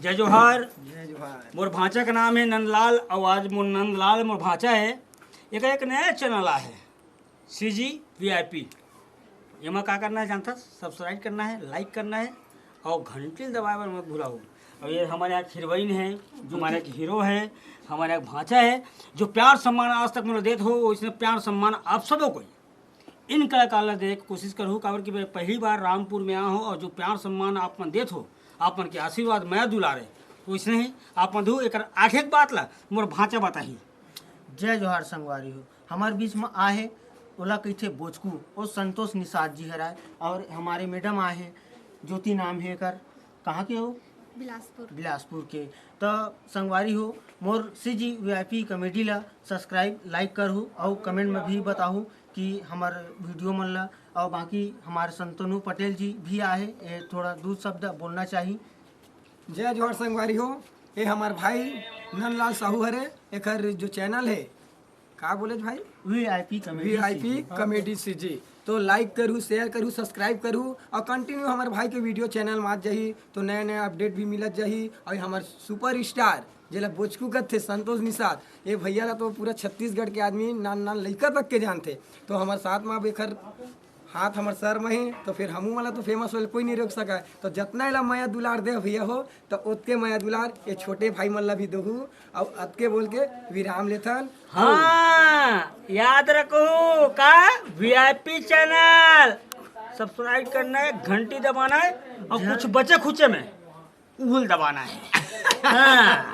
जय जोहार। जय जोहार। मोर भांचा का नाम है नंदलाल और आज मोर नंदलाल मोर भांचा है। एक नया चैनल आ है CG VIP। एमा का करना है जानता? सब्सक्राइब करना है, लाइक करना है और घंटी दबाए पर मत भूलाओ। और ये हमारे यहाँ हीरोइन है, जो हमारे एक हीरो है, हमारे एक भांचा है, जो प्यार सम्मान आज तक मतलब देते हो, इसने प्यार सम्मान आप सबों को इन कलाकार देख कोशिश करूँ काबर कि मैं पहली बार रामपुर में आया हूँ और जो प्यार सम्मान आप मन देत हो, आप मन के आशीर्वाद मैं दुलारे तो इसने ही आप मन दू एक आठ एक बात ला मोर भांचा बताही। जय जोहार संगवारी हो। हमारे बीच में आहे ओला कहिथे बोचकू और संतोष निषाद जी हराय और हमारे मैडम आए हैं ज्योति नाम है कर। कहाँ के हो? बिलासपुर के। तो संगवारी हो मोर CG VIP कॉमेडी ला सब्सक्राइब लाइक करहु और कमेंट में भी बताहू कि हमार वीडियो मन ला। और बाकी हमारे संतनु पटेल जी भी आए, ये थोड़ा दो शब्द बोलना चाहिए। जय जोहर संगवारी हो। ये हमार भाई नंदलाल साहू हरे। एक जो चैनल है का बोले भाई VIP कॉमेडी CG। तो लाइक करूँ, शेयर करूँ, सब्सक्राइब करूँ और कंटिन्यू हमारे भाई के वीडियो चैनल में जाही तो नया नया अपडेट भी मिलत जाही। और हमारे सुपर स्टार जेला बोचकू कथ थे संतोष निषाद, ये भैया ला तो पूरा छत्तीसगढ़ के आदमी नान नान लड़का तक के जानते। तो हमारे साथ में अब एक हाथ हमारे सर में है तो फिर हमू वाला तो फेमस हो कोई नहीं रोक सका। तो जितना ला माया दुलार दे भैया हो तो उतके माया दुलार ये छोटे भाई मन ला भी दोहू और अतके बोल के विराम लेथन। हाँ याद रखो का VIP चैनल सब्सक्राइब करना है, घंटी दबाना है और कुछ बचे खुचे में उल दबाना है। हाँ।